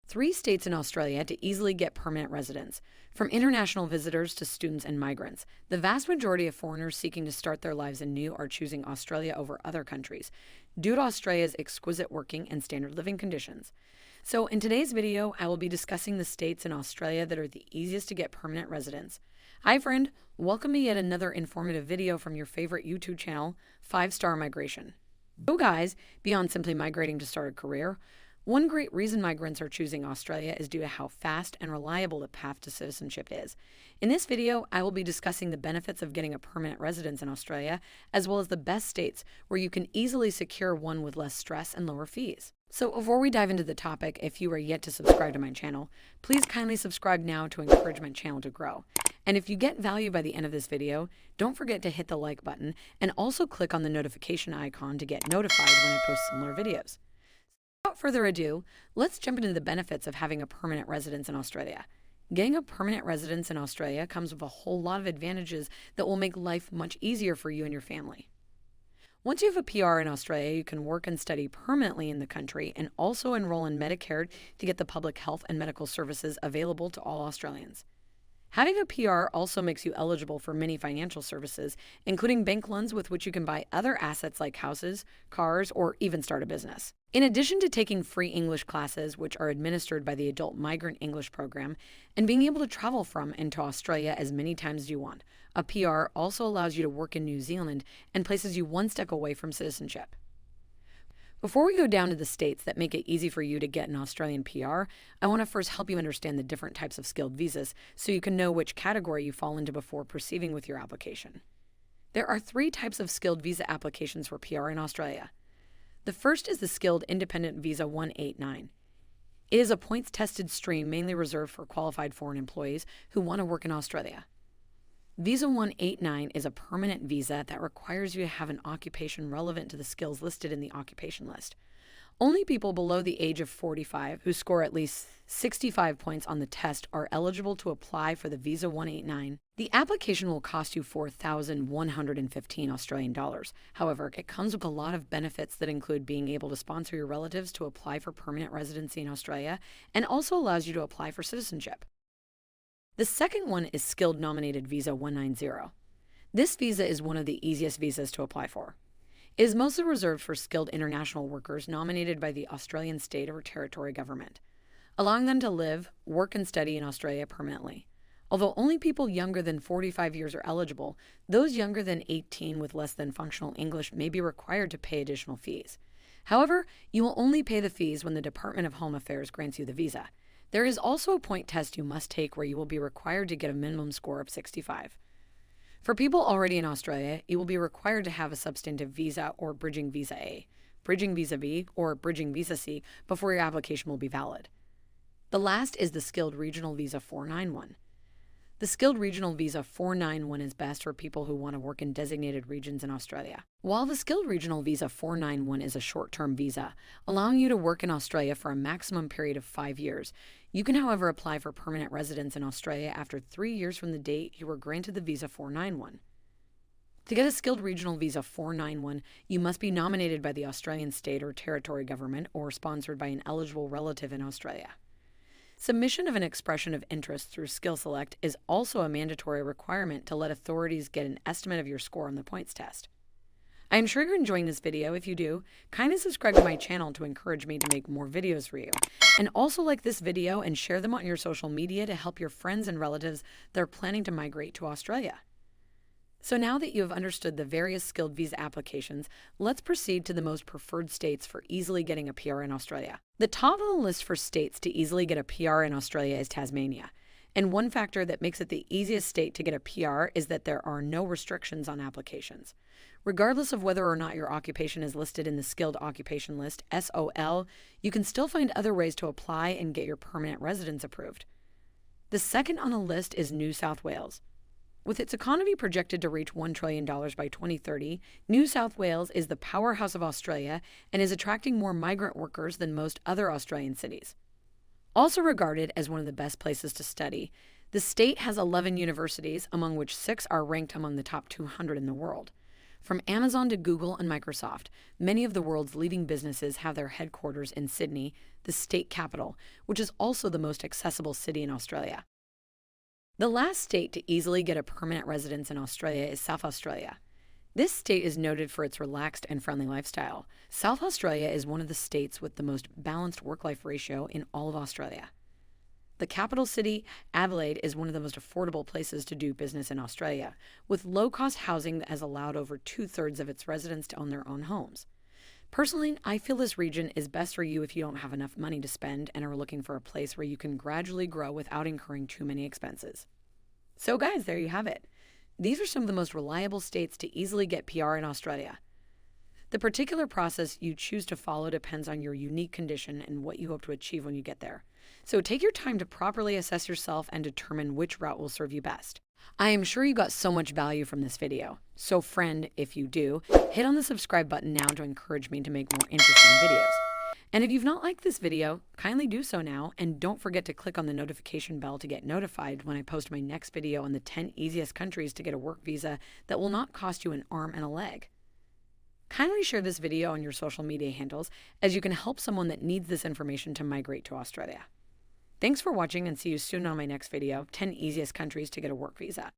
3 states in Australia to easily get permanent residence. From international visitors to students and migrants, the vast majority of foreigners seeking to start their lives anew are choosing Australia over other countries, due to Australia's exquisite working and standard living conditions. So, in today's video, I will be discussing the states in Australia that are the easiest to get permanent residence. Hi, friend. Welcome to yet another informative video from your favorite YouTube channel, 5-Star Migration. So, guys, beyond simply migrating to start a career, one great reason migrants are choosing Australia is due to how fast and reliable the path to citizenship is. In this video, I will be discussing the benefits of getting a permanent residence in Australia, as well as the best states where you can easily secure one with less stress and lower fees. So before we dive into the topic, if you are yet to subscribe to my channel, please kindly subscribe now to encourage my channel to grow. And if you get value by the end of this video, don't forget to hit the like button and also click on the notification icon to get notified when I post similar videos. Without further ado, let's jump into the benefits of having a permanent residence in Australia. Getting a permanent residence in Australia comes with a whole lot of advantages that will make life much easier for you and your family. Once you have a PR in Australia, you can work and study permanently in the country and also enroll in Medicare to get the public health and medical services available to all Australians. Having a PR also makes you eligible for many financial services, including bank loans with which you can buy other assets like houses, cars, or even start a business. In addition to taking free English classes, which are administered by the Adult Migrant English Program, and being able to travel from and to Australia as many times as you want, a PR also allows you to work in New Zealand and places you one step away from citizenship. Before we go down to the states that make it easy for you to get an Australian PR, I want to first help you understand the different types of skilled visas so you can know which category you fall into before proceeding with your application. There are 3 types of skilled visa applications for PR in Australia. The first is the Skilled Independent Visa 189. It is a points-tested stream mainly reserved for qualified foreign employees who want to work in Australia. Visa 189 is a permanent visa that requires you to have an occupation relevant to the skills listed in the occupation list. Only people below the age of 45 who score at least 65 points on the test are eligible to apply for the Visa 189. The application will cost you 4,115 Australian dollars. However, it comes with a lot of benefits that include being able to sponsor your relatives to apply for permanent residency in Australia and also allows you to apply for citizenship. The second one is Skilled Nominated Visa 190. This visa is one of the easiest visas to apply for. It is mostly reserved for skilled international workers nominated by the Australian state or territory government, allowing them to live, work, and study in Australia permanently. Although only people younger than 45 years are eligible, those younger than 18 with less than functional English may be required to pay additional fees. However, you will only pay the fees when the Department of Home Affairs grants you the visa. There is also a point test you must take where you will be required to get a minimum score of 65. For people already in Australia, you will be required to have a substantive visa or bridging visa A, bridging visa B, or bridging visa C before your application will be valid. The last is the Skilled Regional Visa 491. The Skilled Regional Visa 491 is best for people who want to work in designated regions in Australia. While the Skilled Regional Visa 491 is a short-term visa, allowing you to work in Australia for a maximum period of 5 years, you can, however, apply for permanent residence in Australia after 3 years from the date you were granted the Visa 491. To get a Skilled Regional Visa 491, you must be nominated by the Australian state or territory government or sponsored by an eligible relative in Australia. Submission of an expression of interest through SkillSelect is also a mandatory requirement to let authorities get an estimate of your score on the points test. I am sure you're enjoying this video. If you do, kindly subscribe to my channel to encourage me to make more videos for you. And also like this video and share them on your social media to help your friends and relatives that are planning to migrate to Australia. So now that you have understood the various skilled visa applications, let's proceed to the most preferred states for easily getting a PR in Australia. The top of the list for states to easily get a PR in Australia is Tasmania. And one factor that makes it the easiest state to get a PR is that there are no restrictions on applications. Regardless of whether or not your occupation is listed in the Skilled Occupation List, SOL, you can still find other ways to apply and get your permanent residence approved. The second on the list is New South Wales. With its economy projected to reach $1 trillion by 2030, New South Wales is the powerhouse of Australia and is attracting more migrant workers than most other Australian cities. Also regarded as one of the best places to study, the state has 11 universities, among which 6 are ranked among the top 200 in the world. From Amazon to Google and Microsoft, many of the world's leading businesses have their headquarters in Sydney, the state capital, which is also the most accessible city in Australia. The last state to easily get a permanent residence in Australia is South Australia. This state is noted for its relaxed and friendly lifestyle. South Australia is one of the states with the most balanced work-life ratio in all of Australia. The capital city, Adelaide, is one of the most affordable places to do business in Australia, with low-cost housing that has allowed over 2/3 of its residents to own their own homes. Personally, I feel this region is best for you if you don't have enough money to spend and are looking for a place where you can gradually grow without incurring too many expenses. So guys, there you have it. These are some of the most reliable states to easily get PR in Australia. The particular process you choose to follow depends on your unique condition and what you hope to achieve when you get there. So take your time to properly assess yourself and determine which route will serve you best. I am sure you got so much value from this video. So friend, if you do, hit on the subscribe button now to encourage me to make more interesting videos. And if you've not liked this video, kindly do so now, and don't forget to click on the notification bell to get notified when I post my next video on the 10 easiest countries to get a work visa that will not cost you an arm and a leg. Kindly share this video on your social media handles, as you can help someone that needs this information to migrate to Australia. Thanks for watching, and see you soon on my next video, 10 easiest countries to get a work visa.